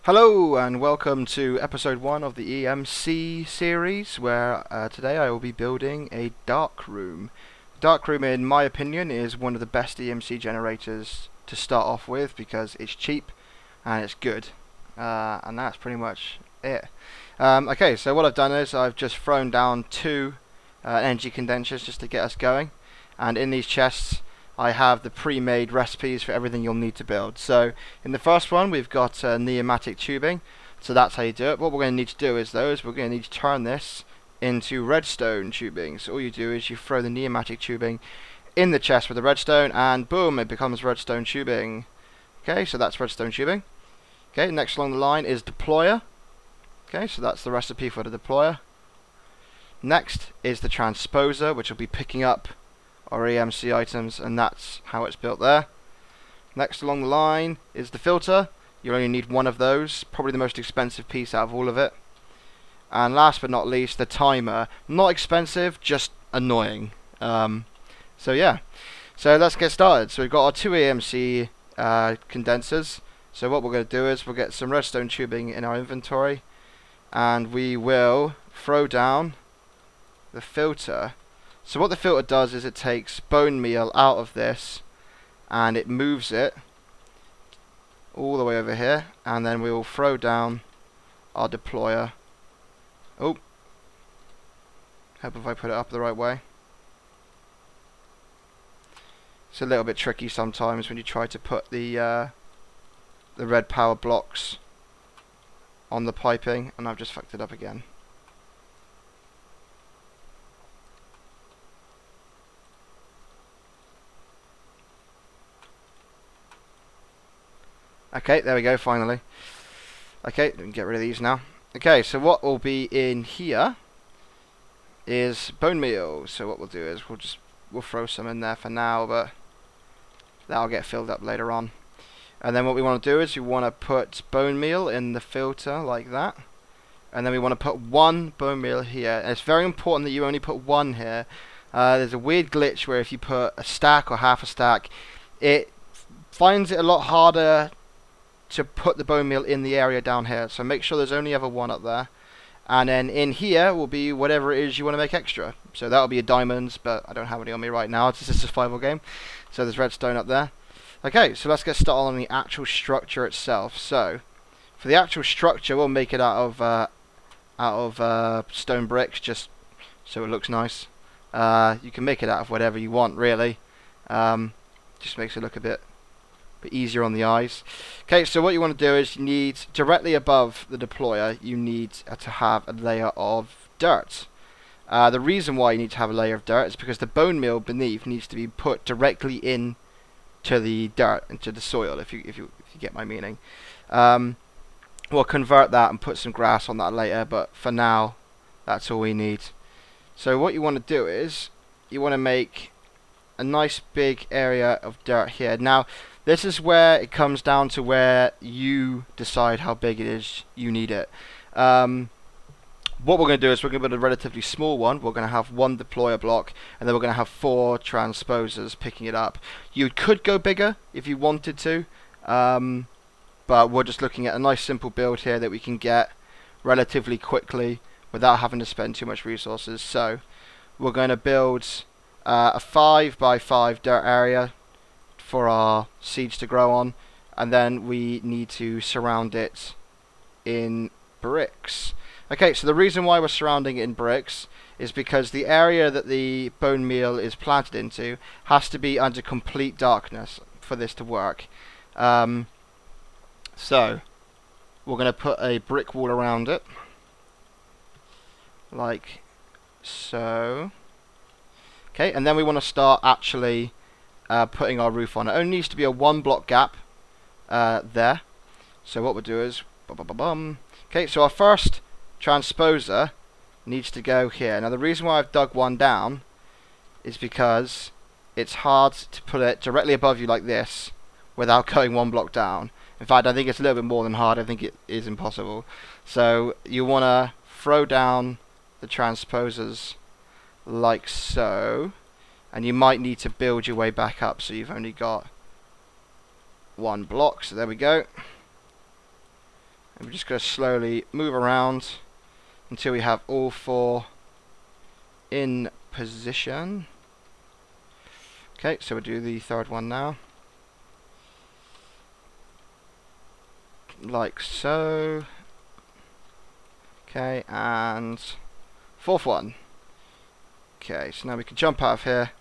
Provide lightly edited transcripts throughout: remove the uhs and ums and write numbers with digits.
Hello and welcome to episode 1 of the EMC series, where today I will be building a dark room. Dark room, in my opinion, is one of the best EMC generators to start off with because it's cheap and it's good, and that's pretty much it. Okay, so what I've done is I've just thrown down two energy condensers just to get us going, and in these chests I have the pre-made recipes for everything you'll need to build. So in the first one we've got pneumatic tubing, so that's how you do it. What we're going to need to do is we're going to need to turn this into redstone tubing. So all you do is you throw the pneumatic tubing in the chest with the redstone and boom, it becomes redstone tubing. Okay, so that's redstone tubing. Okay, next along the line is deployer. Okay, so that's the recipe for the deployer. Next is the transposer, which will be picking up our EMC items, and that's how it's built there. Next along the line is the filter. You only need one of those, probably the most expensive piece out of all of it. And last but not least, the timer. Not expensive, just annoying. So yeah, so let's get started. So we've got our two EMC condensers. So what we're going to do is we'll get some redstone tubing in our inventory, and we will throw down the filter. So what the filter does is it takes bone meal out of this and it moves it all the way over here, and then we will throw down our deployer. Oh, hope if I put it up the right way. It's a little bit tricky sometimes when you try to put the red power blocks on the piping, and I've just fucked it up again. Okay, there we go, finally. Okay, we can get rid of these now. Okay, so what will be in here is bone meal. So what we'll do is we'll throw some in there for now, but that'll get filled up later on. And then what we want to do is we want to put bone meal in the filter like that. And then we want to put one bone meal here. And it's very important that you only put one here. There's a weird glitch where if you put a stack or half a stack, it finds it a lot harder to put the bone meal in the area down here. So make sure there's only ever one up there, and then in here will be whatever it is you want to make extra. So that'll be a diamonds, but I don't have any on me right now. It's just a survival game. So there's redstone up there. Okay, so let's get started on the actual structure itself. So for the actual structure, we'll make it out of stone bricks, just so it looks nice. You can make it out of whatever you want, really. Just makes it look a bit easier on the eyes. Okay, so what you want to do is you need, directly above the deployer, you need to have a layer of dirt. The reason why you need to have a layer of dirt is because the bone meal beneath needs to be put directly in to the dirt, into the soil, if you get my meaning. We'll convert that and put some grass on that later, but for now that's all we need. So what you want to do is you want to make a nice big area of dirt here. Now this is where it comes down to where you decide how big it is you need it. What we're going to do is we're going to build a relatively small one. We're going to have one deployer block, and then we're going to have 4 transposers picking it up. You could go bigger if you wanted to, but we're just looking at a nice simple build here that we can get relatively quickly without having to spend too much resources. So we're going to build a 5 by 5 dirt area for our seeds to grow on, and then we need to surround it in bricks. Okay, so the reason why we're surrounding it in bricks is because the area that the bone meal is planted into has to be under complete darkness for this to work. So we're going to put a brick wall around it like so. Okay, and then we want to start actually putting our roof on. It only needs to be a 1 block gap there. So what we'll do is okay, so our first transposer needs to go here. Now the reason why I've dug one down is because it's hard to put it directly above you like this without going 1 block down. In fact, I think it's a little bit more than hard. I think it is impossible. So you want to throw down the transposers like so, and you might need to build your way back up, so you've only got 1 block. So there we go. And we're just going to slowly move around until we have all 4 in position. Okay, so we'll do the 3rd one now. Like so. Okay, and 4th one. Okay, so now we can jump out of here,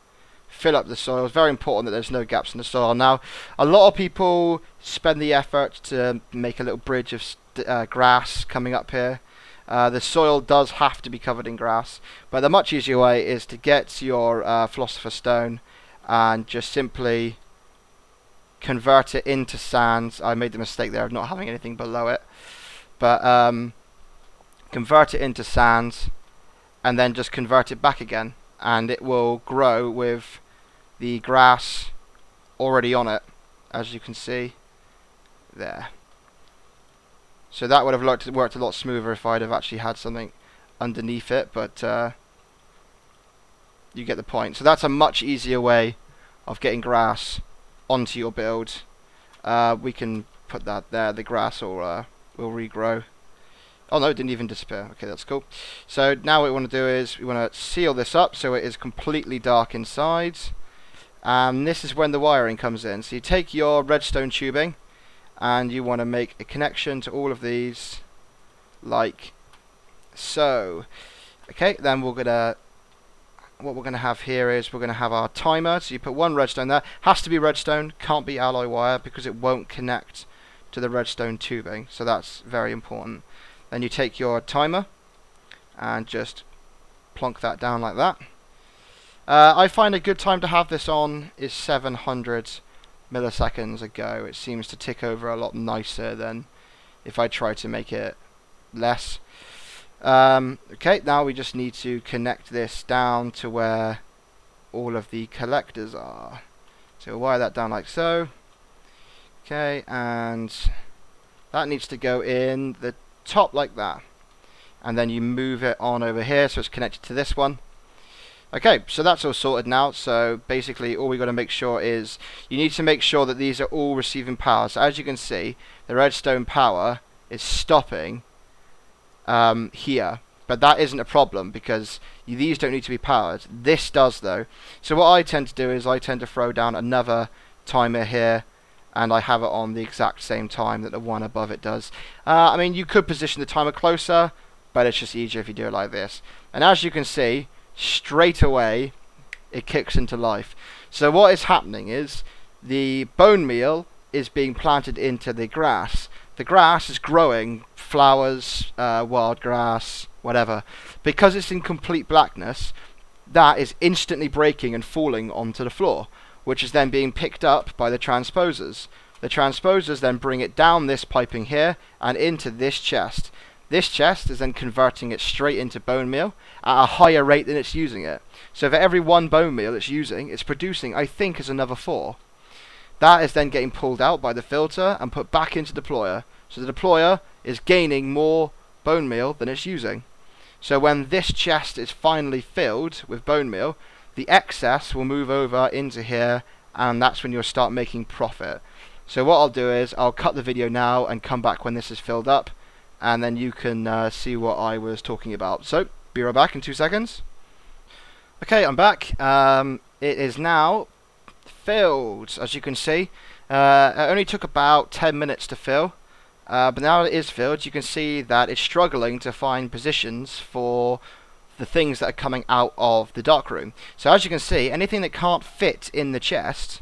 fill up the soil. It's very important that there's no gaps in the soil. Now, a lot of people spend the effort to make a little bridge of grass coming up here. The soil does have to be covered in grass, but the much easier way is to get your Philosopher's Stone and just simply convert it into sand. I made the mistake there of not having anything below it, but convert it into sand and then just convert it back again, and it will grow with the grass already on it, as you can see there. So that would have worked a lot smoother if I'd have actually had something underneath it, but you get the point. So that's a much easier way of getting grass onto your build. We can put that there. The grass will regrow. Oh no, it didn't even disappear. Okay, that's cool. So now what we want to do is we want to seal this up so it is completely dark inside. And this is when the wiring comes in. So you take your redstone tubing and you want to make a connection to all of these like so. Okay, then what we're gonna have here is we're gonna have our timer. So you put 1 redstone there. Has to be redstone, can't be alloy wire because it won't connect to the redstone tubing. So that's very important. Then you take your timer and just plonk that down like that. I find a good time to have this on is 700 milliseconds ago. It seems to tick over a lot nicer than if I try to make it less. Okay, now we just need to connect this down to where all of the collectors are. So we'll wire that down like so. Okay, and that needs to go in the top like that. And then you move it on over here so it's connected to this one. Okay, so that's all sorted now. So basically all we got to make sure is you need to make sure that these are all receiving power. So as you can see, the redstone power is stopping here, but that isn't a problem because these don't need to be powered. This does though. So what I tend to do is I tend to throw down another timer here, and I have it on the exact same time that the one above it does. I mean, you could position the timer closer, but it's just easier if you do it like this. And as you can see, straight away it kicks into life. So what is happening is the bone meal is being planted into the grass. The grass is growing, flowers, wild grass, whatever. Because it's in complete blackness, that is instantly breaking and falling onto the floor, which is then being picked up by the transposers. The transposers then bring it down this piping here and into this chest. This chest is then converting it straight into bone meal at a higher rate than it's using it. So for every 1 bone meal it's using, it's producing, I think, is another 4. That is then getting pulled out by the filter and put back into the deployer. So the deployer is gaining more bone meal than it's using. So when this chest is finally filled with bone meal, the excess will move over into here, and that's when you'll start making profit. So what I'll do is I'll cut the video now and come back when this is filled up, and then you can see what I was talking about. So be right back in 2 seconds. Okay, I'm back. It is now filled, as you can see. It only took about 10 minutes to fill, but now it is filled. You can see that it's struggling to find positions for the things that are coming out of the darkroom. So as you can see, anything that can't fit in the chest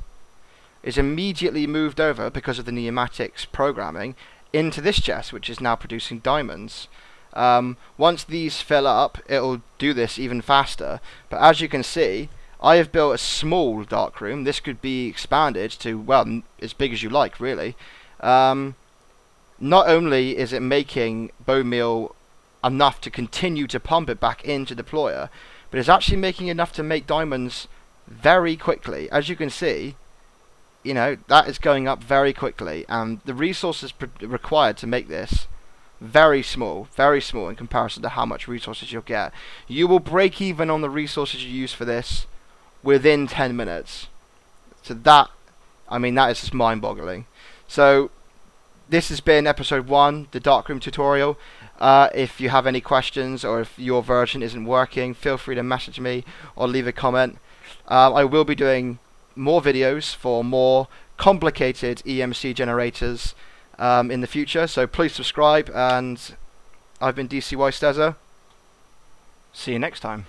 is immediately moved over because of the pneumatics programming into this chest, which is now producing diamonds. Once these fill up, it'll do this even faster. But as you can see, I have built a small darkroom. This could be expanded to, well, as big as you like, really. Not only is it making bone meal enough to continue to pump it back into deployer, but it's actually making enough to make diamonds very quickly. As you can see, you know, that is going up very quickly, and the resources required to make this very small in comparison to how much resources you'll get. You will break even on the resources you use for this within 10 minutes. So that, I mean, that is just mind-boggling. So this has been episode 1, the darkroom tutorial. If you have any questions or if your version isn't working, feel free to message me or leave a comment. I will be doing more videos for more complicated EMC generators in the future, so please subscribe, and I've been DCY Stezza. See you next time.